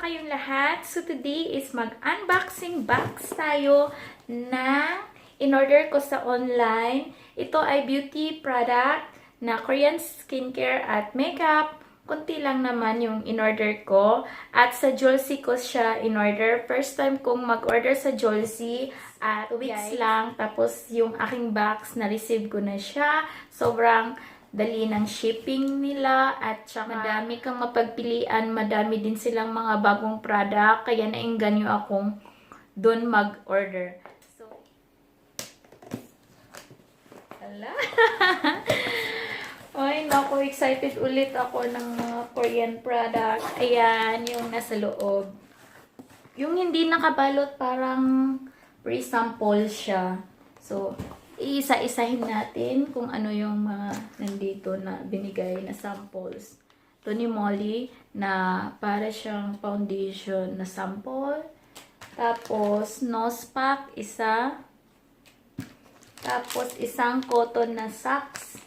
kayong lahat? So today is mag-unboxing box tayo na in-order ko sa online. Ito ay beauty product na Korean skincare at makeup. Kunti lang naman yung in-order ko. At sa JOLSE ko siya in-order. First time kong mag-order sa JOLSE at weeks lang. Tapos yung aking box na-receive ko na siya. Sobrang dali ng shipping nila at saka madami kang mapagpilian, madami din silang mga bagong product, kaya naengganyo akong doon mag-order. So, ala. Ay, naku, excited ulit ako ng mga Korean product. Ayan, yung nasa loob. Yung hindi nakabalot, parang pre-sample siya. So, iisa-isahin natin kung ano yung mga nandito na binigay na samples. Ito ni Molly na para siyang foundation na sample. Tapos, nose pack, isa. Tapos, isang cotton na socks.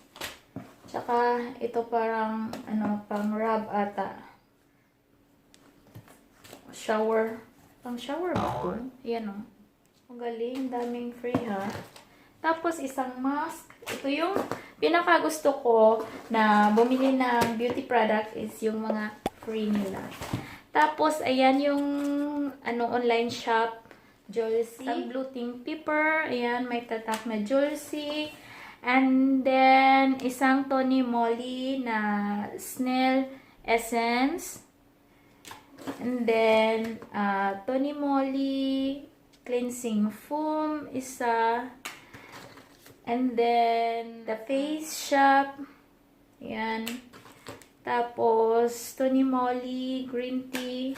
Tsaka, ito parang, pang rub ata. Shower. Pang shower ba ito? Ayan o. Ang galing, daming free ha. Tapos, isang mask. Ito yung pinakagusto ko na bumili ng beauty product is yung mga free nila. Tapos, ayan yung online shop, JOLSE. Some blue pink pepper. Ayan, may tatak na JOLSE. And then, isang Tony Moly na snail essence. And then, Tony Moly cleansing foam, isa. And then, the face shop. Ayan. Tapos, Tony Moly green tea.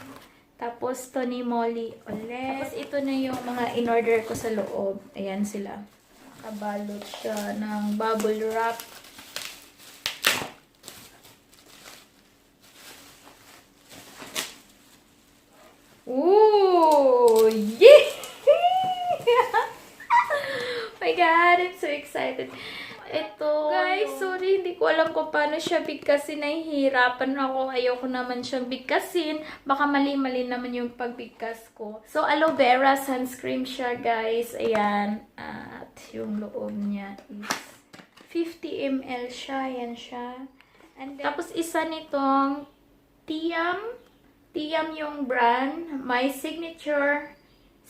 Tapos, Tony Moly ulit. Tapos, ito na yung mga in-order ko sa loob. Ayan sila. Kabalot siya ng bubble wrap. Ooh! Yeah! My God, I'm so excited. Ito, guys, sorry, hindi ko alam kung paano siya bigkasin. Nahihirapan ako. Ayoko naman siyang bigkasin. Baka mali-mali naman yung pagbigkas ko. So, aloe vera sunscreen siya, guys. Ayan. At yung loob niya is 50 ml siya. Ayan siya. And then, tapos, isa nitong Tiam. Tiam yung brand. My signature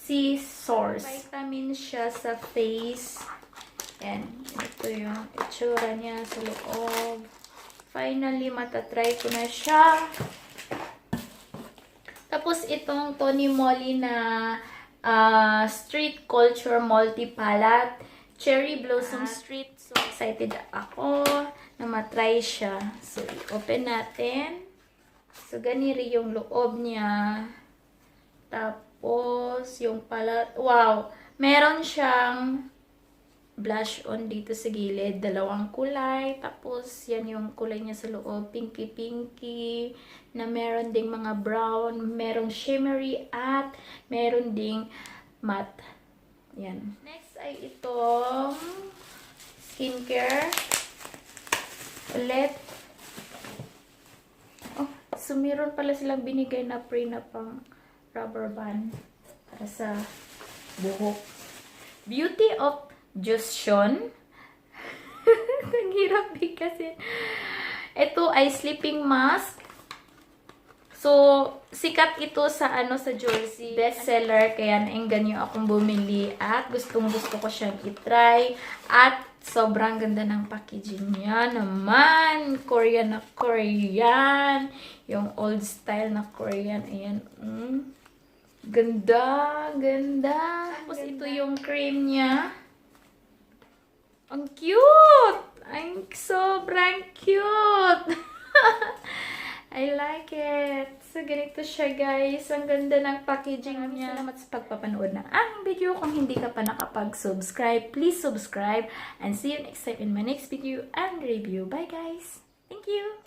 sea source. Vitamin siya sa face. And ito yung itsura niya sa loob. Finally, matatry ko na siya. Tapos itong Tony Moly na Street Culture Multi-Palette Cherry Blossom Street. So, excited ako na matry siya. So, i-open natin. So, ganiri yung loob niya. Tapos, yung palette. Wow! Meron siyang blush on dito sa gilid. Dalawang kulay. Tapos, yan yung kulay niya sa loob. Pinky-pinky. Na meron ding mga brown. Merong shimmery at meron ding matte. Yan. Next ay itong skincare. Ulit. Oh, so meron pala silang binigay na pre na pang rubber band para sa buhok. Beauty of Joseon. Ang hirap bigkasin. Ito ay sleeping mask. So, sikat ito sa sa JOLSE. Bestseller, kaya naengganyo akong bumili at gustong-gusto ko siyang itry. At sobrang ganda ng packaging niya naman. Korean na Korean. Yung old style na Korean. Ayan. Ganda, ganda. Tapos ito yung cream niya. Ang cute! Ang sobrang cute! I like it. So, ganito siya, guys. Ang ganda ng packaging niya. Salamat sa pagpapanood ng aking video. Kung hindi ka pa nakapag-subscribe, please subscribe. And see you next time in my next video and review. Bye, guys! Thank you!